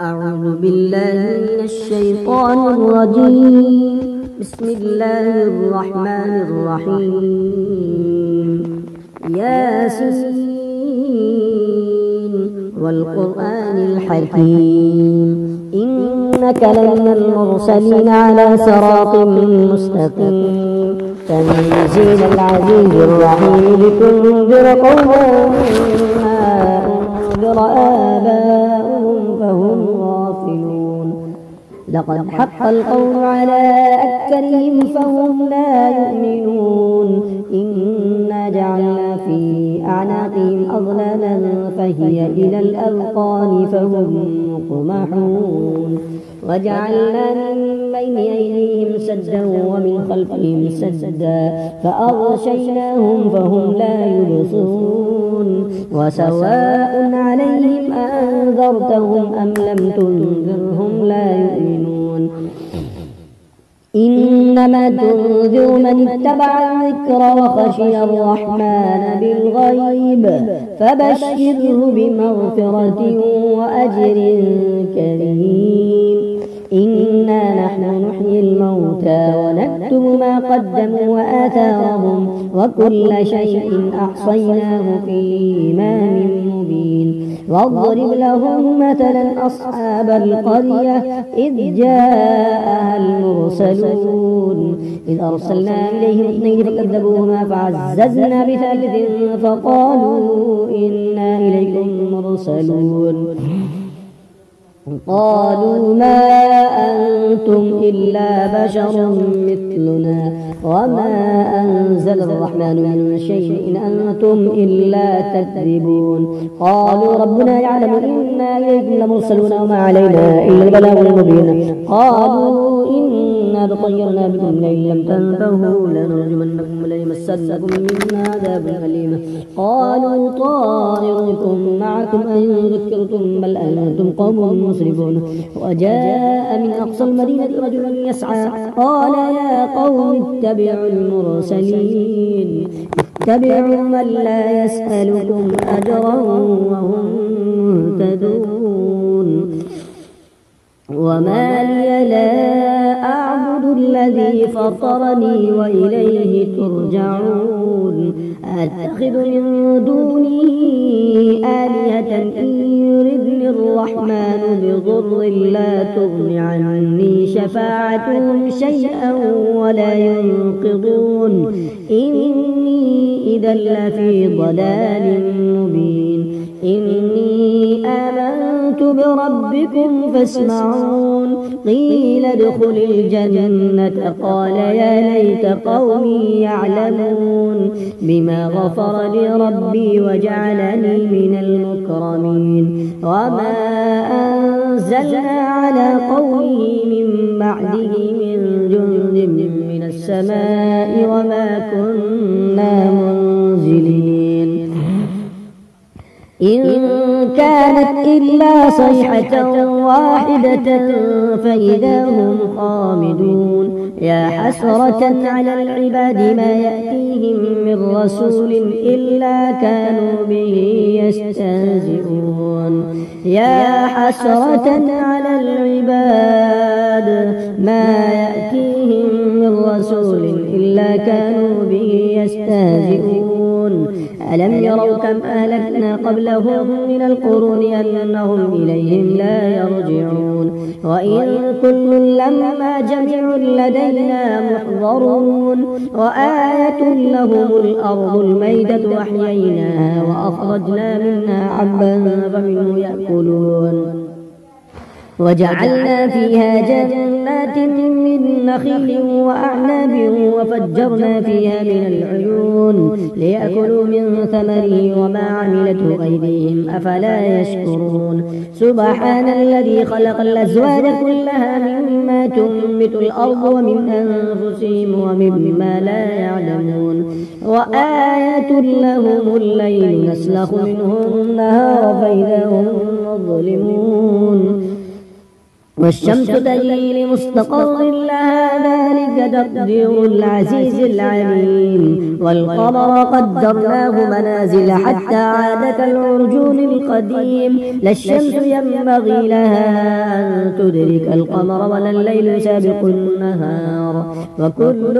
أعوذ بالله من الشيطان الرجيم. بسم الله الرحمن الرحيم. ياسين والقرآن الحكيم إنك لمن المرسلين على صراط مستقيم تنزيل العزيز الرحيم لتنذر قوما ما أنذر آباؤهم فهم غافلون. لقد حق القول على أكثرهم فهم لا يؤمنون. إنا جعلنا في أعناقهم أغلالا فهي إلى الأذقان فهم مقمحون. وجعلنا من بين أيديهم سدا ومن خلفهم سدا فأغشيناهم فهم لا يبصرون. وسواء عليهم أنذرتهم أم لم تنذرهم لا يؤمنون. إنما تنذر من اتبع الذكر وخشي الرحمن بالغيب فبشره بمغفرة وأجر كريم. إنا نحن نحيي الموتى ونكتب ما قدموا وآثارهم وكل شيء أحصيناه في إمام مبين. واضرب لهم مثلا أصحاب القرية إذ جاءها المرسلون إذ أرسلنا إليهم اثنين فكذبوهما فعززنا بثالث فقالوا إنا إليكم مرسلون. قالوا ما أنتم إلا بشر مثلنا وما أنزل الرحمن من شيء إن أنتم إلا تكذبون. قالوا ربنا يعلم إنا إليكم لمرسلون وما علينا إلا البلاغ المبين. قالوا إنا تطيرنا بكم لئن لم تنتهوا لنرجمنكم وليمسنكم منا عذاب أليم. قالوا طائركم معكم أن ذكرتم بل أنتم قوم مسرفون. وجاء من أقصى المدينة رجل يسعى قال يا قوم اتبعوا المرسلين اتبعوا من لا يسألكم أجرا وهم مهتدون. وما لي لا أعبد الذي فطرني وإليه ترجعون. أتخذ من دونه آلهة إن يردني الرحمن بضر لا تغن عني شفاعتهم شيئا ولا ينقضون. إني إذا لفي ضلال مبين. إني آمنت بربكم فاسمعون. قيل ادخل الجنة قال يا ليت قومي يعلمون بما غفر لي ربي وجعلني من المكرمين. وما أنزلنا على قومه من بعده من جند من السماء وما كنا منزلين. إن كانت إلا صيحة واحدة فإذا هم خامدون. يا حسرة على العباد ما يأتيهم من رسول إلا كانوا به يستهزئون. يا حسرة على العباد ما يأتيهم من رسول إلا كانوا به يستهزئون. ألم يروا كم أهلكنا قبلهم من القرون أنهم إليهم لا يرجعون. وإن كل لما جميع لدينا محضرون. وآية لهم الأرض الميتة أحييناها وأخرجنا منها حبا فمنه يأكلون. وجعلنا فيها جنات من نخيل وأعناب وفجرنا فيها من العيون ليأكلوا من ثمره وما عملته أيديهم أفلا يشكرون. سبحان الذي خلق الأزواج كلها مما تنبت الأرض ومن أنفسهم ومما لا يعلمون. وآية لهم الليل نسلخ منه النهار فإذا هم مظلمون. والشمس تجري لمستقر لها ذلك تقدير العزيز العليم والقمر قدرناه منازل حتى عاد كالعرجون القديم لا الشمس ينبغي لها أن تدرك القمر ولا الليل سابق النهار وكل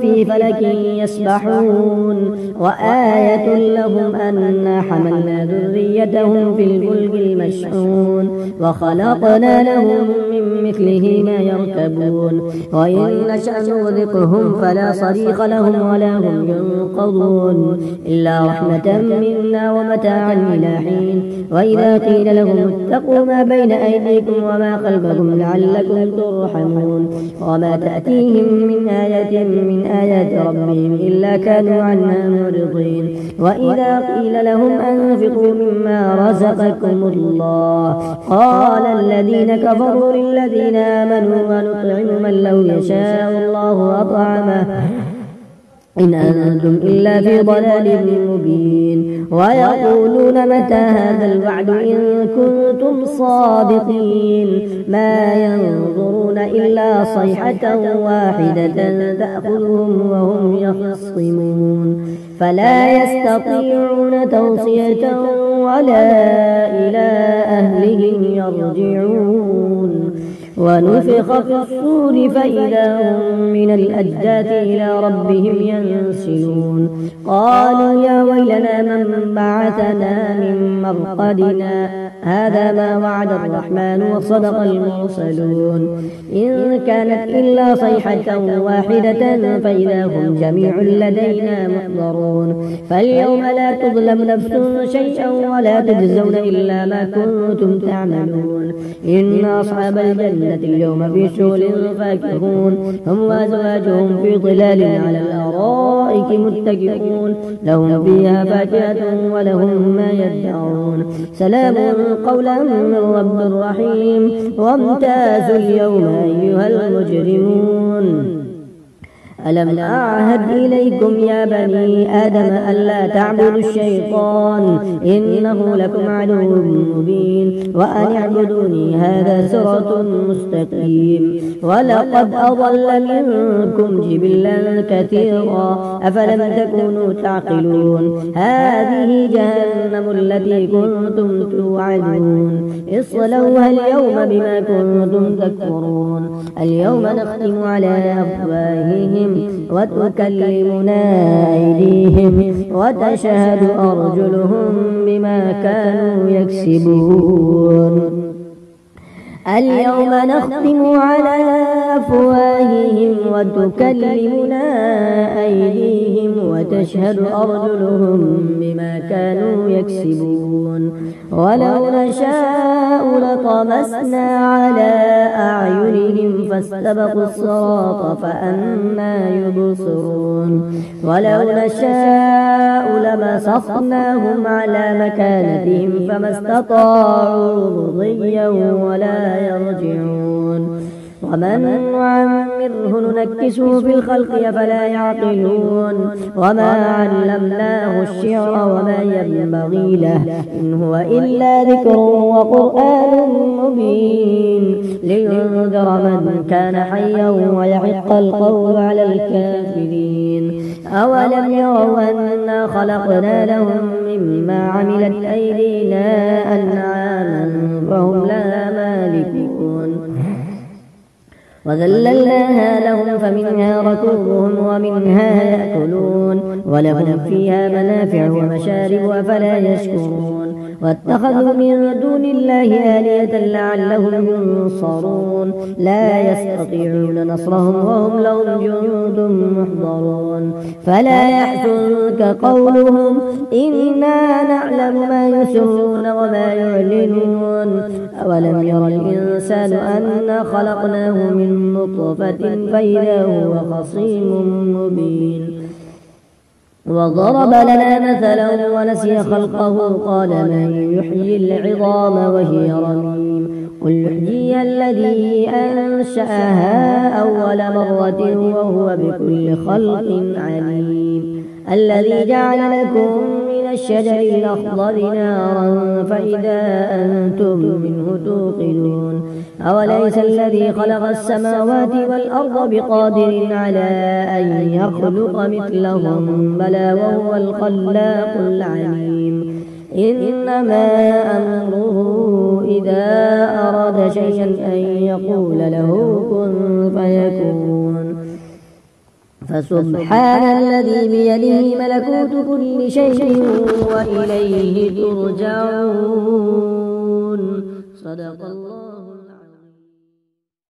في فلك يسبحون وآية لهم أنا حملنا ذريتهم في الفلك المشحون وخلقنا لهم من مثله ما يركبون وإن نشأ نغرقهم فلا صريخ لهم ولا هم ينقضون إلا رحمة منا ومتاعا إلى حين وإذا قيل لهم اتقوا ما بين أيديكم وما خلفكم لعلكم ترحمون وما تأتيهم من آية من آيات ربهم إلا كانوا عنها معرضين وإذا قيل لهم أنفقوا مما رزقكم الله قال الذين كفروا للذين آمنوا ونطعم من لو يشاء الله أطعمه إن أنتم إلا في ضلال مبين ويقولون متى هذا الوعد إن كنتم صادقين ما ينظرون إلا صيحة واحدة تأخذهم وهم يخصمون فلا يستطيعون توصية ولا إلى أهلهم يرجعون ونفخ في الصور فإذا هم من الأجداث إلى ربهم ينسلون قالوا يا ويلنا من بعثنا من مرقدنا هذا ما وعد الرحمن وصدق المرسلون إن كانت إلا صيحة واحدة فإذا هم جميع لدينا محضرون فاليوم لا تظلم نفس شيئا ولا تجزون إلا ما كنتم تعملون إن أصحاب الجنة اليوم في شغل فاكهون هم وأزواجهم في ظلال على الأرائك متكئون لهم فيها فاكهة ولهم ما يدعون سلام قولا من رب رحيم وامتازوا اليوم أيها المجرمون ألم أعهد إليكم يا بني آدم ألا تعبدوا الشيطان إنه لكم عدو مبين وأن اعبدوني هذا صراط مستقيم ولقد أضل منكم جبلا كثيرا أفلم تكونوا تعقلون هذه جهنم التي كنتم توعدون اصلوها اليوم بما كنتم تكفرون اليوم نختم على أفواههم وتكلمنا أيديهم وتشهد أرجلهم بما كانوا يكسبون اليوم نختم على أفواههم وتكلمنا أيديهم وتشهد أرجلهم بما كانوا يكسبون ولو نشاء لطمسنا على أعينهم فاستبقوا الصراط فأنى يبصرون ولو نشاء لمسخناهم على مكانتهم فما استطاعوا مضيا ولا يرجعون ومن نعمره ننكسه في الخلق أفلا يعقلون وما علمناه الشعر وما ينبغي له إن هو إلا ذكر وقرآن مبين لينذر من كان حيا ويحق القول على الكافرين أولم يروا أنا خلقنا لهم مما عملت أيدينا أنعاما فهم لها مالكون وذللناها لهم فمنها ركوبهم ومنها يأكلون ولهم فيها منافع ومشارب أفلا يشكرون واتخذوا من دون الله آلهة لعلهم ينصرون لا يستطيعون نصرهم وهم لهم جند محضرون فلا يحزنك قولهم إنا نعلم ما يسرون وما يعلنون أولم ير الإنسان أنا خلقناه من نطفة فإذا هو خصيم مبين وضرب لنا مثلا ونسي خلقه قال من يحيي العظام وهي رميم قل يحييها الذي أنشأها أول مرة وهو بكل خلق عليم الذي جعل لكم من الشجر الأخضر نارا فإذا أنتم منه توقدون أوليس الذي خلق السماوات والأرض بقادر على أن يخلق مثلهم بلى وهو الخلاق العليم إنما أمره إذا أراد شيئا أن يقول له كن فيكون فسبحان الذي بيده ملكوت كل شيء وإليه ترجعون صدق الله.